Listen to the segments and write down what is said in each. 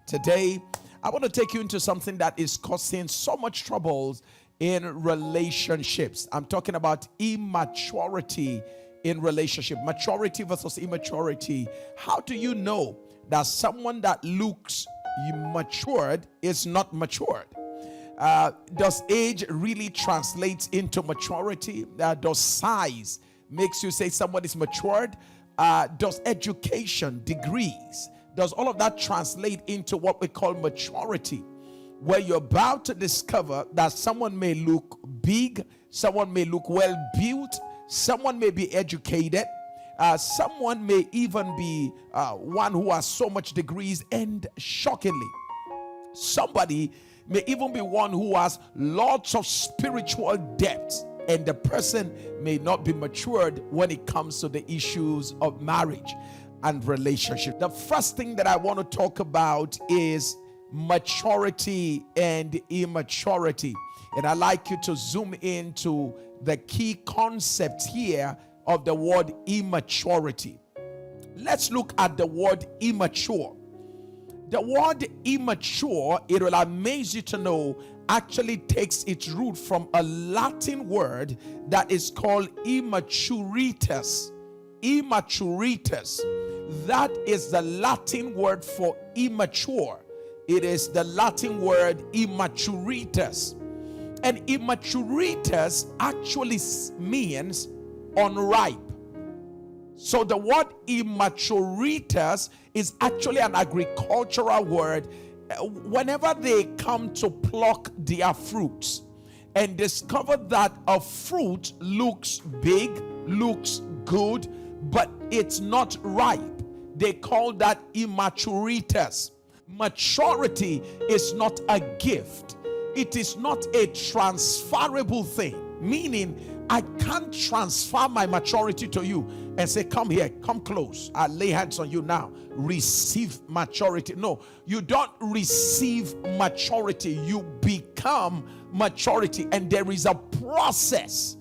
Today, I want to take you into something that is causing so much troubles in relationships. I'm talking about immaturity in relationship. Maturity versus immaturity. How do you know that someone that looks matured is not matured? Does age really translate into maturity? Does size makes you say somebody's matured? Does education, degrees, does all of that translate into what we call maturity? Where you're about to discover that someone may look big, someone may look well built, someone may be educated, someone may even be one who has so much degrees, and shockingly, somebody may even be one who has lots of spiritual depth, and the person may not be matured when it comes to the issues of marriage and relationship. The first thing that I want to talk about is maturity and immaturity. And I'd like you to zoom into the key concept here of the word immaturity. Let's look at the word immature. The word immature, it will amaze you to know, actually takes its root from a Latin word that is called immaturitas. Immaturitas. That is the Latin word for immature. It is the Latin word immaturitas. And immaturitas actually means unripe. So the word immaturitas is actually an agricultural word. Whenever they come to pluck their fruits and discover that a fruit looks big, looks good, but it's not ripe, they call that immaturitas. Maturity is not a gift. It is not a transferable thing, meaning I can't transfer my maturity to you and say, come here, come close, I lay hands on you now, receive maturity. No, you don't receive maturity, you become maturity, and there is a process.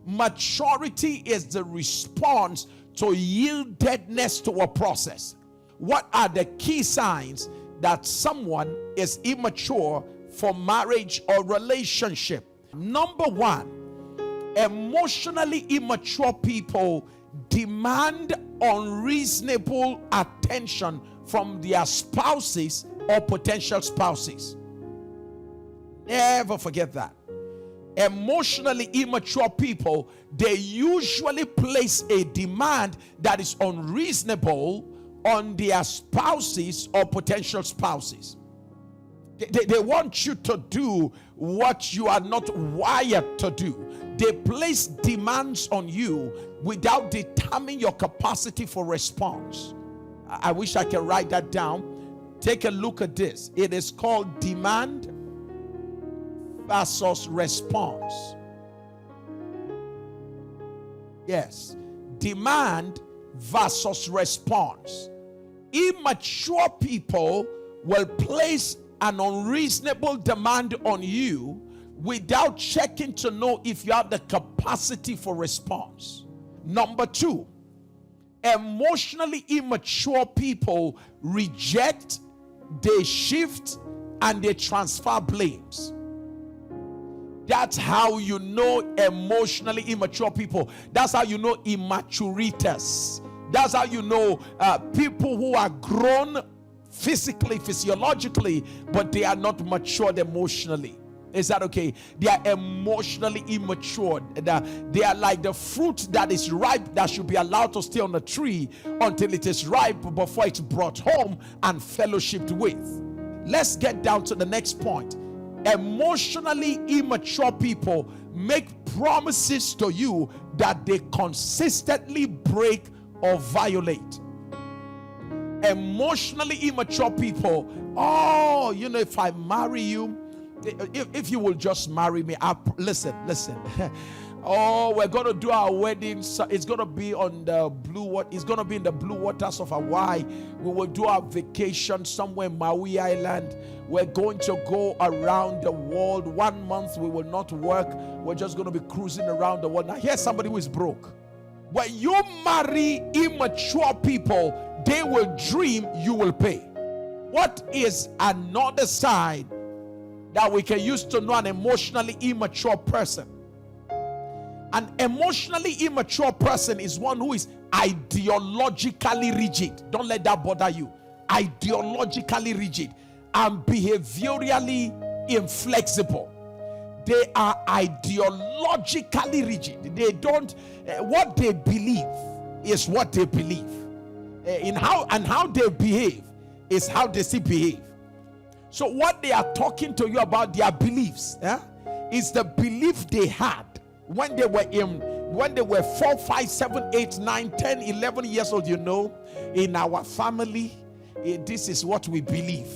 Maturity is the response to yieldedness to a process. What are the key signs that someone is immature for marriage or relationship? Number one, emotionally immature people demand unreasonable attention from their spouses or potential spouses. Never forget that. Emotionally immature people, they usually place a demand that is unreasonable on their spouses or potential spouses. They want you to do what you are not wired to do. They place demands on you without determining your capacity for response. I wish I could write that down. Take a look at this. It is called demand versus response. Yes, demand versus response. Immature people will place an unreasonable demand on you without checking to know if you have the capacity for response. Number two, emotionally immature people reject, they shift, and they transfer blames. That's how you know emotionally immature people. That's how you know immaturitas. That's how you know people who are grown physically, physiologically, but they are not matured emotionally. Is that okay? They are emotionally immature. They are like the fruit that is ripe that should be allowed to stay on the tree until it is ripe before it's brought home and fellowshipped with. Let's get down to the next point. Emotionally immature people make promises to you that they consistently break or violate. Emotionally immature people, if I marry you, if you will just marry me, listen. We're going to do our wedding. So it's going to be on the blue water. It's going to be in the blue waters of Hawaii. We will do our vacation somewhere in Maui Island. We're going to go around the world. 1 month we will not work. We're just going to be cruising around the world. Now here's somebody who is broke. When you marry immature people, they will dream, you will pay. What is another sign that we can use to know an emotionally immature person? An emotionally immature person is one who is ideologically rigid. Don't let that bother you. Ideologically rigid and behaviorally inflexible. They are ideologically rigid. They don't, what they believe is what they believe. How they behave is how they still behave. So what they are talking to you about, their beliefs, is the belief they had when they were 4, 5, 7, 8, 9, 10, 11 years old. In our family, this is what we believe.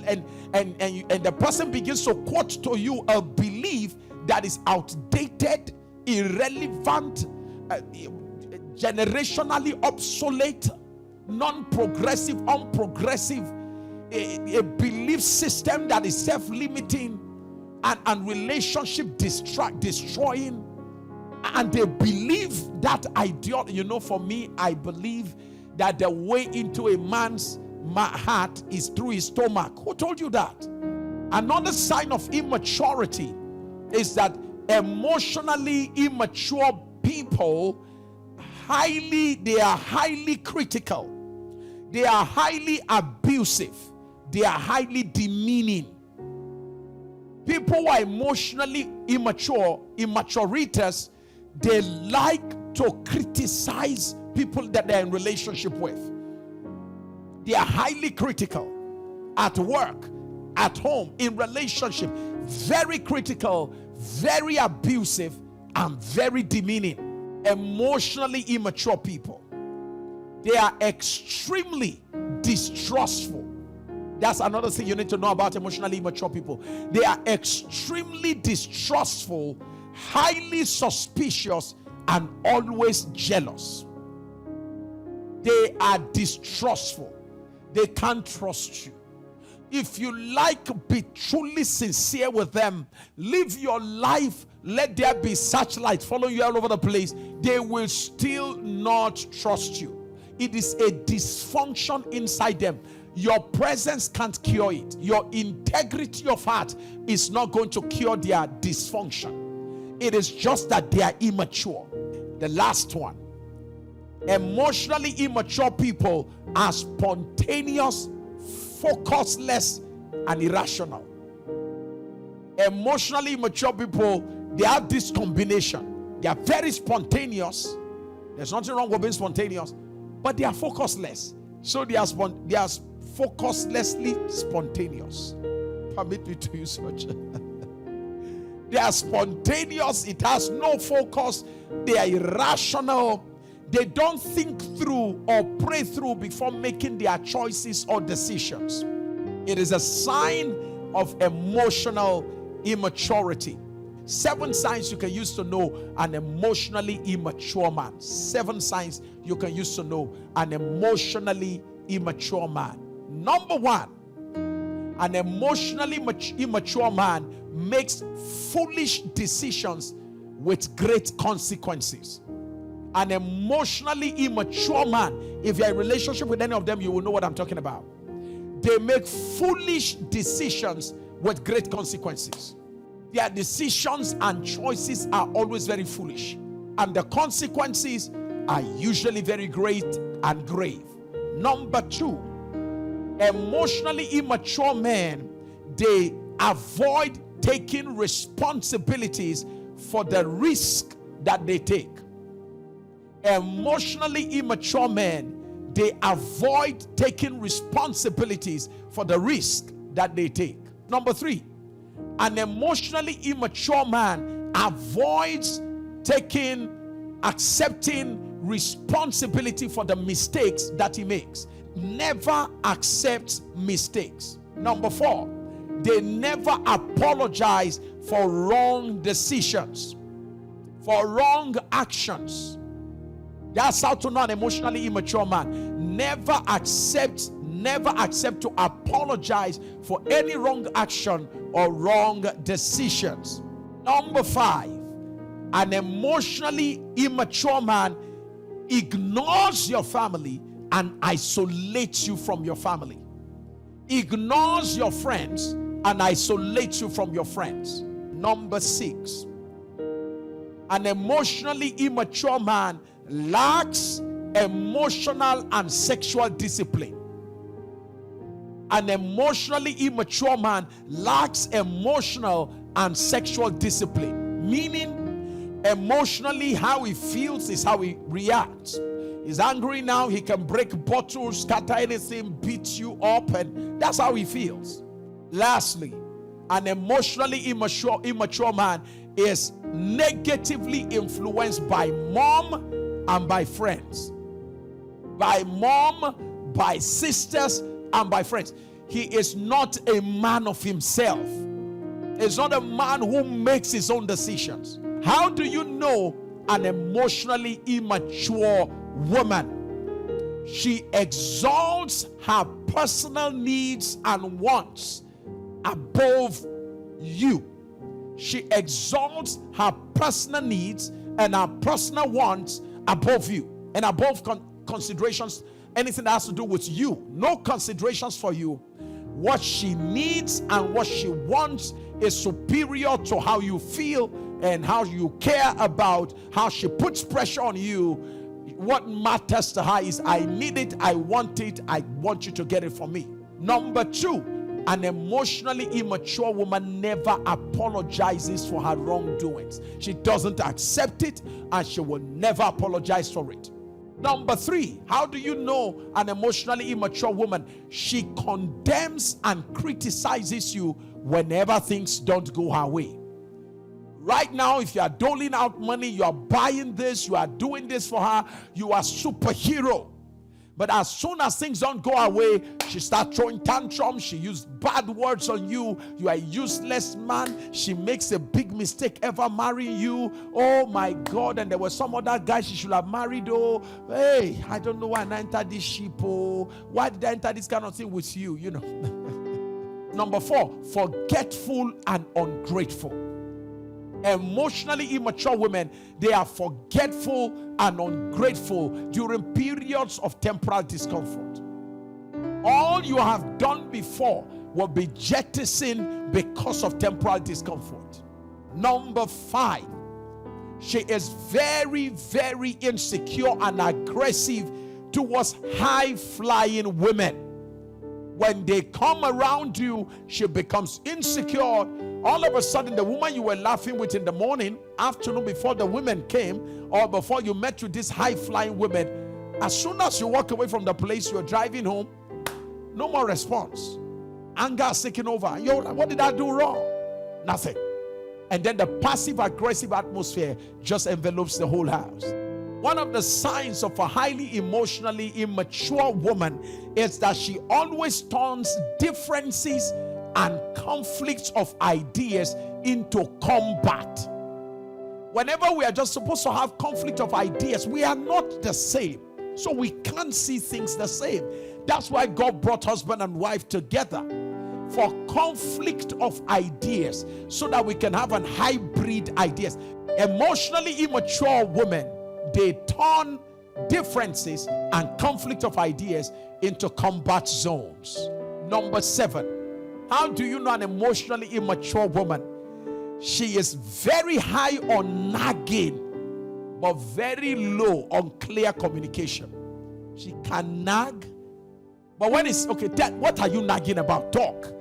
And the person begins to quote to you a belief that is outdated, irrelevant, generationally obsolete, non-progressive, unprogressive, a belief system that is self-limiting and relationship destroying, and they believe that ideology. For me, I believe that the way into a man's heart is through his stomach. Who told you that? Another sign of immaturity is that emotionally immature people they are highly critical, they are highly abusive, they are highly demeaning. People who are emotionally immaturitas, they like to criticize people that they're in relationship with. They are highly critical at work, at home, in relationship, very critical, very abusive, and very demeaning. Emotionally immature people, they are extremely distrustful. That's another thing you need to know about emotionally immature people. They are extremely distrustful, highly suspicious, and always jealous. They are distrustful. They can't trust you. If you like, be truly sincere with them. Live your life. Let there be searchlight following you all over the place. They will still not trust you. It is a dysfunction inside them. Your presence can't cure it. Your integrity of heart is not going to cure their dysfunction. It is just that they are immature. The last one. Emotionally immature people are spontaneous, focusless, and irrational. Emotionally immature people, they have this combination. They are very spontaneous. There's nothing wrong with being spontaneous, but they are focusless. So they are focuslessly spontaneous. Permit me to use such. They are spontaneous. It has no focus. They are irrational. They don't think through or pray through before making their choices or decisions. It is a sign of emotional immaturity. 7 signs you can use to know an emotionally immature man. 7 signs you can use to know an emotionally immature man. Number 1, an emotionally immature man makes foolish decisions with great consequences. An emotionally immature man, if you're in a relationship with any of them, you will know what I'm talking about. They make foolish decisions with great consequences. Their decisions and choices are always very foolish, and the consequences are usually very great and grave. Number 2, emotionally immature men, they avoid taking responsibilities for the risk that they take. Emotionally immature men, they avoid taking responsibilities for the risk that they take. Number 3, an emotionally immature man avoids accepting responsibility for the mistakes that he makes. Never accepts mistakes. Number 4, they never apologize for wrong decisions, for wrong actions. That's how to know an emotionally immature man. Never accept to apologize for any wrong action or wrong decisions. Number 5, an emotionally immature man ignores your family and isolates you from your family. ignores your friends and isolates you from your friends. Number 6, an emotionally immature man lacks emotional and sexual discipline. An emotionally immature man lacks emotional and sexual discipline, meaning emotionally how he feels is how he reacts. He's angry now, he can break bottles, scatter anything, beat you up, and that's how he feels. Lastly, an emotionally immature man is negatively influenced by mom and by friends. By mom, by sisters, and by friends. He is not a man of himself. He's not a man who makes his own decisions. How do you know an emotionally immature woman? She exalts her personal needs and wants above you. She exalts her personal needs and her personal wants above you and above considerations, anything that has to do with you. No considerations for you. What she needs and what she wants is superior to how you feel and how you care about how she puts pressure on you. What matters to her is, I need it, I want you to get it for me. Number 2, an emotionally immature woman never apologizes for her wrongdoings. She doesn't accept it and she will never apologize for it. Number 3, how do you know an emotionally immature woman? She condemns and criticizes you whenever things don't go her way. Right now, if you are doling out money, you are buying this, you are doing this for her, you are superhero. But as soon as things don't go her way, she starts throwing tantrums. She uses bad words on you. You are a useless man. She makes a big mistake ever marrying you. Oh my God. And there was some other guy she should have married. Oh, hey, I don't know why I entered this ship. Oh, why did I enter this kind of thing with you? You know. Number 4, forgetful and ungrateful. Emotionally immature women, they are forgetful and ungrateful during periods of temporal discomfort. All you have done before will be jettisoned because of temporal discomfort. Number 5, she is very, very insecure and aggressive towards high-flying women. When they come around you, she becomes insecure. All of a sudden, the woman you were laughing with in the morning, afternoon, before the women came, or before you met with these high-flying women, as soon as you walk away from the place you're driving home, no more response. Anger is taking over. Yo, what did I do wrong? Nothing. And then the passive-aggressive atmosphere just envelopes the whole house. One of the signs of a highly emotionally immature woman is that she always turns differences and conflicts of ideas into combat. Whenever we are just supposed to have conflict of ideas, we are not the same. So we can't see things the same. That's why God brought husband and wife together, for conflict of ideas, so that we can have an hybrid ideas. Emotionally immature women, they turn differences and conflict of ideas into combat zones. Number 7, how do you know an emotionally immature woman? She is very high on nagging, but very low on clear communication. She can nag, but when it's okay, Dad, what are you nagging about? Talk.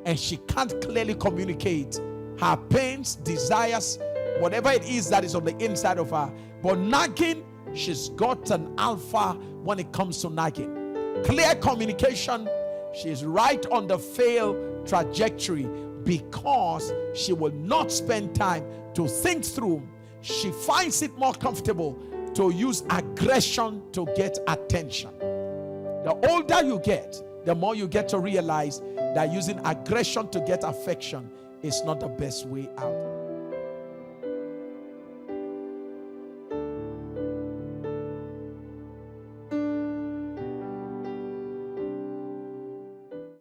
And she can't clearly communicate her pains, desires, whatever it is that is on the inside of her. But nagging, she's got an alpha when it comes to nagging. Clear communication, she's right on the fail trajectory, because she will not spend time to think through. She finds it more comfortable to use aggression to get attention. The older you get, the more you get to realize that using aggression to get affection is not the best way out.